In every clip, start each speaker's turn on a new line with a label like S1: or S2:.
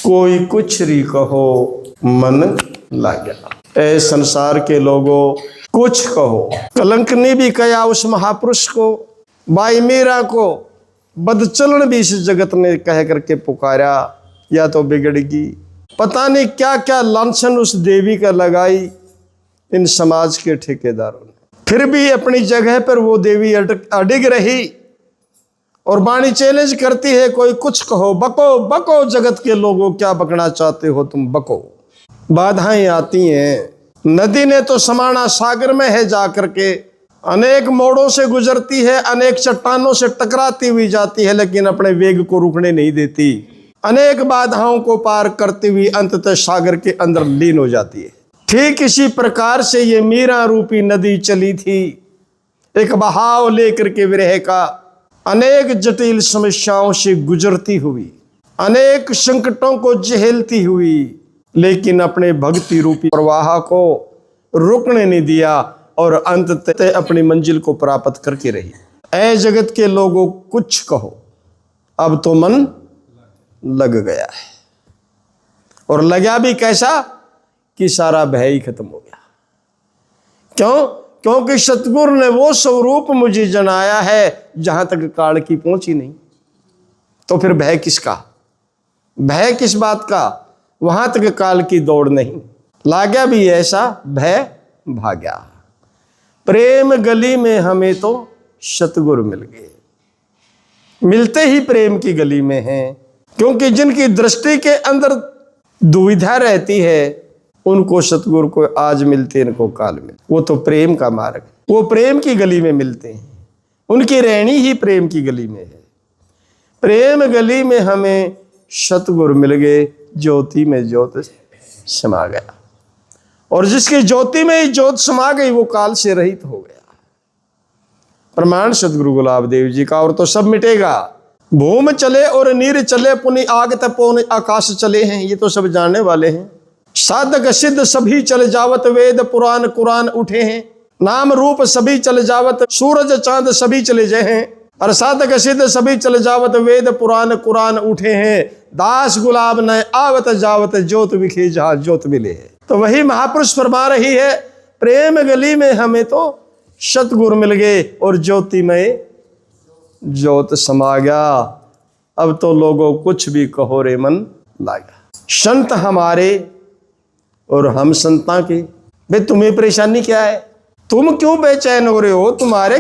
S1: कोई कुछ री कहो मन लाग्या। ए संसार के लोगों कुछ कहो। कलंक ने भी कहा उस महापुरुष को, भाई मीरा को बदचलन भी इस जगत ने कह करके पुकारा, या तो बिगड़गी। पता नहीं क्या क्या लांछन उस देवी का लगाई इन समाज के ठेकेदारों ने, फिर भी अपनी जगह पर वो देवी अडिग रही और वाणी चैलेंज करती है, कोई कुछ कहो, बको बको जगत के लोगों, क्या बकना चाहते हो तुम, बको। बाधाएं आती हैं, नदी ने तो समाना सागर में है जाकर के, अनेक मोड़ों से गुजरती है, अनेक चट्टानों से टकराती हुई जाती है, लेकिन अपने वेग को रुकने नहीं देती। अनेक बाधाओं को पार करती हुई अंततः सागर के अंदर लीन हो जाती है। ठीक इसी प्रकार से ये मीरा रूपी नदी चली थी, एक बहाव लेकर के विरह का, अनेक जटिल समस्याओं से गुजरती हुई, अनेक संकटों को झेलती हुई, लेकिन अपने भक्ति रूपी प्रवाह को रुकने नहीं दिया और अंततः अपनी मंजिल को प्राप्त करके रही। ऐ जगत के लोगों कुछ कहो, अब तो मन लग गया है, और लगा भी कैसा कि सारा भय ही खत्म हो गया। क्यों? क्योंकि सतगुरु ने वो स्वरूप मुझे जनाया है जहां तक काल की पहुंची नहीं। तो फिर भय किसका, भय किस बात का? वहां तक काल की दौड़ नहीं। लाग्या भी ऐसा भय भाग्या। प्रेम गली में हमें तो सतगुरु मिल गए, मिलते ही प्रेम की गली में हैं, क्योंकि जिनकी दृष्टि के अंदर दुविधा रहती है उनको सतगुरु को आज मिलते, इनको काल मिलते। वो तो प्रेम का मार्ग, वो प्रेम की गली में मिलते हैं, उनकी रहनी ही प्रेम की गली में है। प्रेम गली में हमें सतगुरु मिल गए, ज्योति में ज्योत समा गया, और जिसकी ज्योति में ही ज्योत समा गई वो काल से रहित हो गया। प्रमाण सतगुरु गुलाब देव जी का। और तो सब मिटेगा। भूम चले और नीर चले, पुनि आग तपोन आकाश चले हैं, ये तो सब जानने वाले हैं। साधक सिद्ध सभी चल जावत, वेद पुराण कुरान उठे हैं। नाम रूप सभी चल जावत, सूरज चांद सभी चले जाए हैं। और साधक सिद्ध सभी चल जावत, वेद पुराण कुरान उठे हैं। दास गुलाब न आवत जावत, ज्योत विखे जहां ज्योत मिले है। तो वही महापुरुष फरमा रही है, प्रेम गली में हमें तो सतगुरु मिल गए और ज्योति में ज्योत समा गया। अब तो लोगों कुछ भी कहो रे मन लागा। संत हमारे और हम संता के, भाई तुम्हें परेशानी क्या है? तुम क्यों बेचैन हो रहे हो? तुम्हारी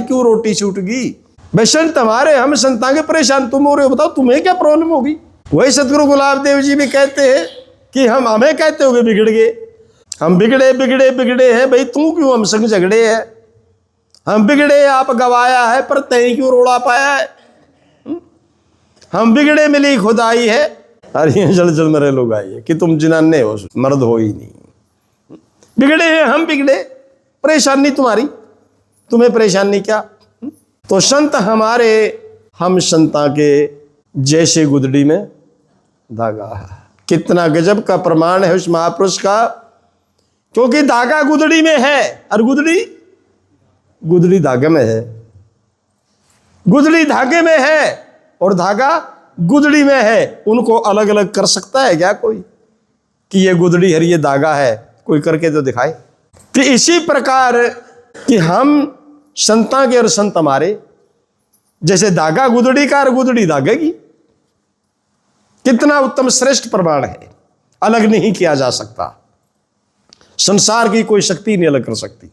S1: क्यों रोटी छूट गई? भाई संत हमारे, हम संता के, परेशान तुम हो रहे हो, बताओ तुम्हें क्या प्रॉब्लम होगी? वही सतगुरु गुलाब देव जी भी कहते हैं कि हमें कहते हो बिगड़ गए, हम बिगड़े बिगड़े बिगड़े हैं। भाई तू क्यों हम संग झगड़े है? हम बिगड़े आप गवाया है, पर तय क्यों रोड़ा पाया है? हम बिगड़े मिली खुदाई है, अरे जल जल मरे लोग आइए कि तुम जिनाने हो, मर्द हो ही नहीं। बिगड़े हैं हम, बिगड़े, परेशानी तुम्हारी, तुम्हें परेशानी क्या? तो संत हमारे, हम संता के, जैसे गुदड़ी में धागा है। कितना गजब का प्रमाण है उस महापुरुष का, क्योंकि धागा गुदड़ी में है और गुदड़ी धागे में है। गुदड़ी धागे में है और धागा गुदड़ी में है। उनको अलग अलग कर सकता है क्या कोई कि ये गुदड़ी है ये धागा है? कोई करके तो दिखाए। कि इसी प्रकार कि हम संता के और संत हमारे, जैसे धागा गुदड़ी का और गुदड़ी धागे की, कितना उत्तम श्रेष्ठ प्रमाण है, अलग नहीं किया जा सकता। संसार की कोई शक्ति नहीं अलग कर सकती।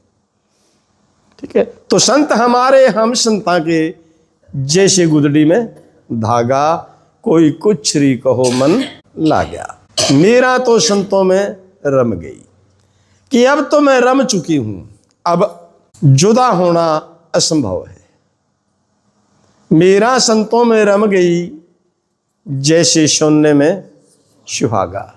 S1: ठीक है, तो संत हमारे, हम संता के, जैसे गुदड़ी में धागा, कोई कुछ री कहो मन लाग्या। मेरा तो संतों में रम गई कि अब तो मैं रम चुकी हूं, अब जुदा होना असंभव है। मेरा संतों में रम गई जैसे सोने में सुहागा।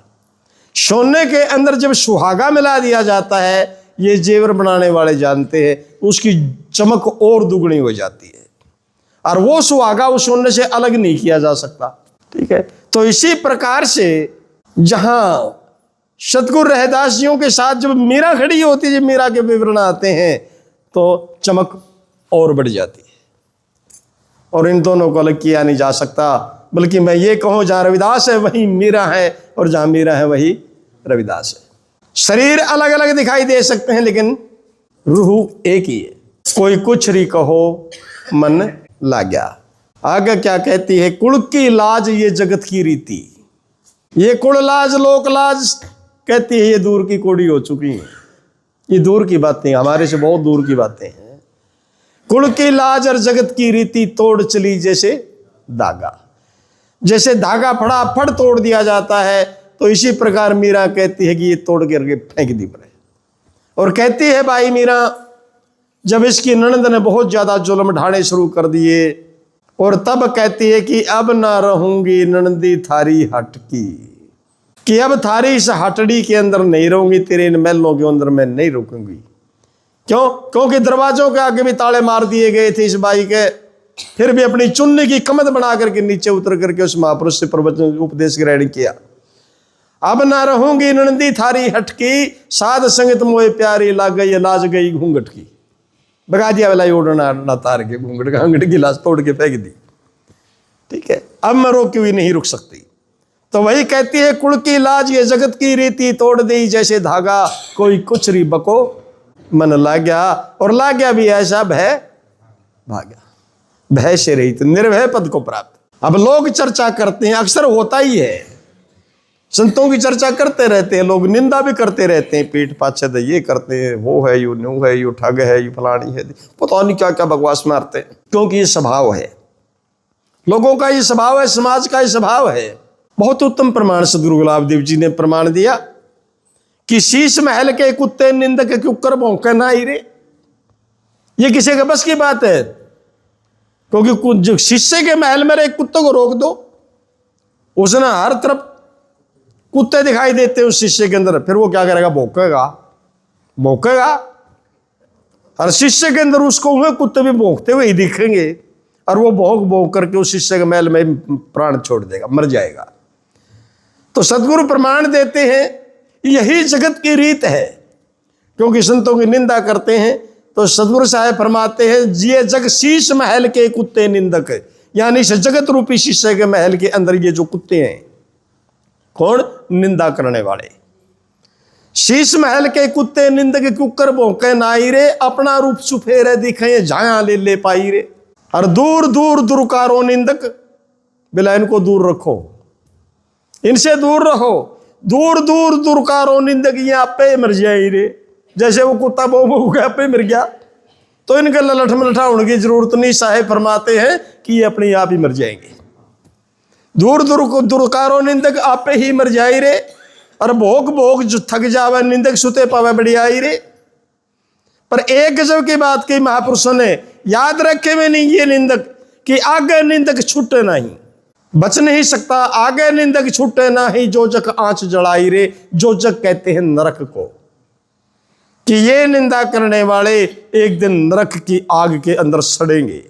S1: सोने के अंदर जब सुहागा मिला दिया जाता है, ये जेवर बनाने वाले जानते हैं, उसकी चमक और दुगनी हो जाती है, और वो सुहागा उस सोने से अलग नहीं किया जा सकता। ठीक है, तो इसी प्रकार से जहां सतगुरु रहदास जियों के साथ जब मीरा खड़ी होती है, जब मीरा के विवरण आते हैं तो चमक और बढ़ जाती है, और इन दोनों को अलग किया नहीं जा सकता। बल्कि मैं ये कहूँ जहाँ रविदास है वहीं मीरा है, और जहाँ मीरा है वही रविदास है। शरीर अलग अलग दिखाई दे सकते हैं लेकिन रूह एक ही है। कोई कुछ री कहो मन लाग्या। आगे क्या कहती है, कुल की लाज ये जगत की रीति। ये कुल लाज लोक लाज कहती है ये दूर की कोड़ी हो चुकी है। ये दूर की बातें, हमारे से बहुत दूर की बातें हैं। कुल की लाज और जगत की रीति तोड़ चली जैसे धागा। जैसे धागा फटाफट तोड़ दिया जाता है, तो इसी प्रकार मीरा कहती है कि ये तोड़ करके फेंक दी पड़े। और कहती है भाई मीरा, जब इसकी ननद ने बहुत ज्यादा जुल्म ढाने शुरू कर दिए, और तब कहती है कि अब ना रहूंगी ननदी थारी हट की, कि अब थारी इस हटड़ी के अंदर नहीं रहूंगी, तेरे इन महलों के अंदर मैं नहीं रुकूंगी। क्यों? क्योंकि दरवाजों के आगे भी ताले मार दिए गए थे इस बाई के। फिर भी अपनी चुन्नी की कमद बना करके नीचे उतर करके उस महापुरुष से प्रवचन उपदेश ग्रहण किया। अब ना रहूंगी ननदी थारी हटकी, साध संगत मोए प्यारी लाग गई लाज गई घूंघट की। भगा दिया वाला ओढ़ना ना तार के घूंघट की लाज तोड़ के फेंक दी। ठीक है, अब मैं रोकी हुई नहीं रुक सकती। तो वही कहती है, कुल की लाज ये जगत की रीति तोड़ दी जैसे धागा, कोई कुछ री बको मन लाग्या। और लाग्या भी ऐसा भय भाग्या, भय से रहित निर्भय पद को प्राप्त। अब लोग चर्चा करते हैं, अक्सर होता ही है, संतों की चर्चा करते रहते हैं, लोग निंदा भी करते रहते हैं, पीठ पाछे तो ये करते हैं, वो है यू न्यू है, यू ठग है, यू फलानी है, पता नहीं क्या क्या बकवास मारते हैं। क्योंकि ये स्वभाव है, लोगों का ये स्वभाव है, समाज का ये स्वभाव है। बहुत उत्तम प्रमाण सदगुरु गुलाब देव जी ने प्रमाण दिया कि शीश महल के कुत्ते निंदक के कुकर भौंके ना ही रे। ये किसी के बस की बात है? क्योंकि जो शीशे के महल में एक कुत्ते को रोक दो, उसने हर तरफ कुत्ते दिखाई देते हैं उस शीशे के अंदर, फिर वो क्या करेगा? भौंकेगा, भौंकेगा। हर शीशे के अंदर उसको हुए कुत्ते भी भौंकते हुए ही दिखेंगे, और वो भौंक भौंक करके उस शीशे के महल में प्राण छोड़ देगा, मर जाएगा। तो सदगुरु प्रमाण देते हैं यही जगत की रीत है। क्योंकि संतों की निंदा करते हैं तो सदगुरु साहब फरमाते हैं, ये जग शीश महल के कुत्ते निंदक, यानी जगत रूपी शीशे के महल के अंदर ये जो कुत्ते हैं, कौन? निंदा करने वाले। शीश महल के कुत्ते निंदक कुकर भौंके नाई रे, अपना रूप सुफेरे दिखे झाया ले ले पाई रे। और दूर दूर दुरकारो निंदक, बिला इनको दूर रखो, इनसे दूर रहो। दूर दूर दुरकारो निंदक, ये आपे मर जाए रे। जैसे वो कुत्ता बो बो के आपे मर गया, तो इनके ललठ मलठा होने की जरूरत नहीं। साहेब फरमाते हैं कि ये अपने आप ही मर जाएंगे। दूर दूर दुरकारो निंदक, आपे ही मर जाए रे। और भोग भोग जो थक जावे निंदक, सुते पावे बढ़ियाई रे। पर एक गजब की बात की महापुरुषों ने, याद रखे में नहीं ये निंदक, कि आगे निंदक छूटे नहीं, बच नहीं सकता। आगे निंदक छूटे नहीं, जो जग आंच जड़ाई रे। जो जग कहते हैं नरक को, कि ये निंदा करने वाले एक दिन नरक की आग के अंदर सड़ेंगे।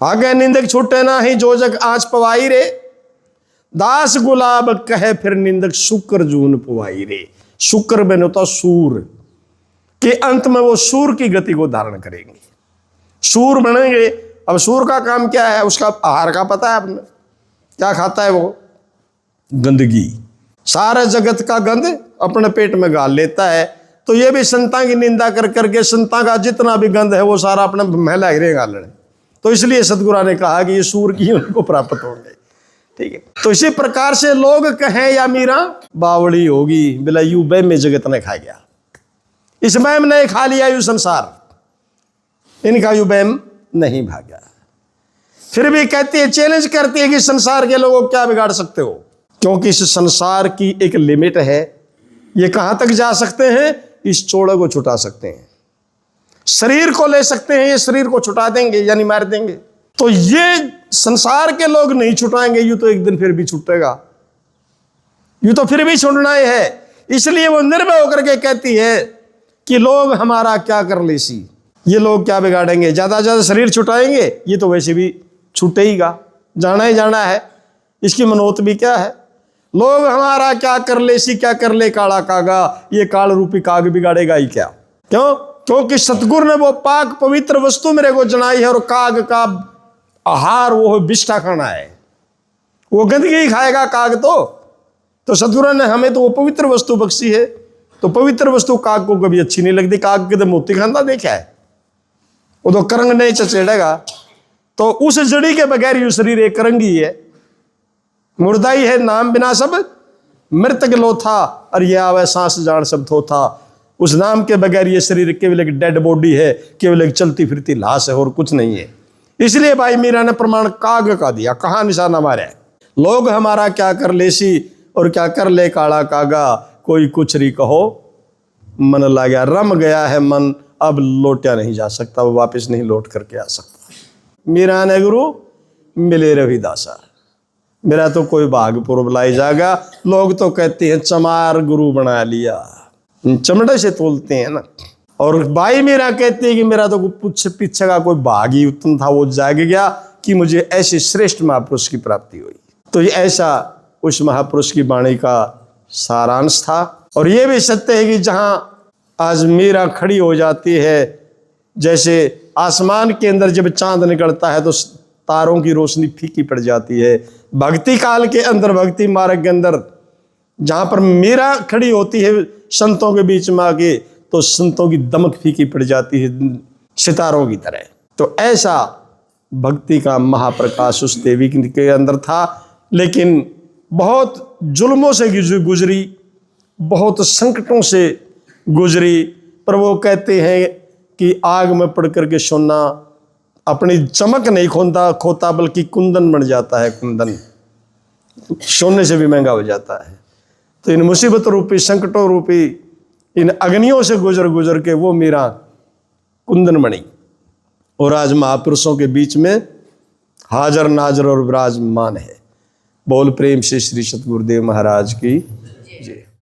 S1: आगे निंदक छूटे नहीं, जो जग आंच पवाई रे। दास गुलाब कहे फिर निंदक, शुक्र जून पवाई रे। शुक्र में होता सूर, कि अंत में वो सूर की गति को धारण करेंगे, सूर बनेंगे। अब सूर का काम क्या है? उसका आहार का पता है आपने? क्या खाता है वो? गंदगी। सारे जगत का गंद अपने पेट में गाल लेता है। तो ये भी संता की निंदा कर करके संता का जितना भी गंद है वो सारा अपने महला हिरे गाल लेने। तो इसलिए सतगुरु ने कहा कि ये सूर की उनको प्राप्त होंगे। ठीक है, तो इसी प्रकार से लोग कहें या मीरा बावड़ी होगी, बिला यू बैम में जगत ने खा गया, इस बैम ने खा लिया यू संसार, इनका यू बैम नहीं भागा। फिर भी कहती है, चैलेंज करती है कि संसार के लोगों को क्या बिगाड़ सकते हो? क्योंकि इस संसार की एक लिमिट है। ये कहां तक जा सकते हैं? इस चोड़े को छुटा सकते हैं, शरीर को ले सकते हैं, ये शरीर को छुटा देंगे यानी मार देंगे। तो ये संसार के लोग नहीं छुटाएंगे, यूं तो एक दिन फिर भी छूटेगा, यूं तो फिर भी छूटना है। इसलिए वो निर्भय होकर के कहती है कि लोग हमारा क्या कर ले सी, ये लोग क्या बिगाड़ेंगे? ज्यादा ज्यादा शरीर छुटाएंगे, ये तो वैसे भी छूटेगा, जाना ही जाना है, इसकी मनोत भी क्या है? लोग हमारा क्या कर ले सी, क्या कर ले काला कागा, ये काल रूपी काग बिगाड़ेगा ही क्या? क्यों? क्योंकि सतगुरु ने वो पाक पवित्र वस्तु मेरे को जनाई है, और काग का आहार वो बिष्ठा खाना है, वो गंदगी ही खाएगा काग। तो सतगुरु ने हमें तो वो पवित्र वस्तु बख्शी है, तो पवित्र वस्तु काग को कभी अच्छी नहीं लगती। काग के तो मोती खाना देखा है, वो तो करंग नहीं चचेड़ेगा। तो उस जड़ी के बगैर यू शरीर एक करंगी है, मुर्दा ही है, नाम बिना सब मृतक लोथा, और ये आवे सांस जान सब थोथा। उस नाम के बगैर ये शरीर केवल एक डेड बॉडी है, केवल एक चलती फिरती लाश है, और कुछ नहीं है। इसलिए भाई मीरा ने प्रमाण काग का दिया, कहाँ निशाना मारे। लोग हमारा क्या कर लेसी और क्या कर ले काला कागा, कोई कुछ नहीं कहो मन ला गया। रम गया है मन, अब लौटा नहीं जा सकता, वो वापस नहीं लौट करके आ सकता। मीरा ने गुरु मिले रविदासा, मेरा तो कोई भागपुर बुलाई जाएगा। लोग तो कहते हैं चमार गुरु बना लिया, चमड़े से तोलते हैं ना। और भाई मीरा कहते हैं कि मेरा तो पीछे का कोई भाग ही उत्तम था, वो जाग गया कि मुझे ऐसे श्रेष्ठ महापुरुष की प्राप्ति हुई। तो ये ऐसा उस महापुरुष की वाणी का सारांश था। और ये भी सत्य है कि जहां आज मीरा खड़ी हो जाती है, जैसे आसमान के अंदर जब चांद निकलता है तो तारों की रोशनी फीकी पड़ जाती है, भक्ति काल के अंदर, भक्ति मार्ग के अंदर जहां पर मीरा खड़ी होती है संतों के बीच में आके, तो संतों की दमक फीकी पड़ जाती है सितारों की तरह। तो ऐसा भक्ति का महाप्रकाश उस देवी के अंदर था। लेकिन बहुत जुल्मों से गुजरी, बहुत संकटों से गुजरी, पर वो कहते हैं कि आग में पड़ करके सोना अपनी चमक नहीं खोता बल्कि कुंदन बन जाता है। कुंदन सोने से भी महंगा हो जाता है। तो इन मुसीबत रूपी, संकटों रूपी इन अग्नियों से गुजर के वो मीरा कुंदन बनी, और आज महापुरुषों के बीच में हाजर नाजर और विराजमान है। बोल प्रेम से श्री सतगुरुदेव महाराज की जय।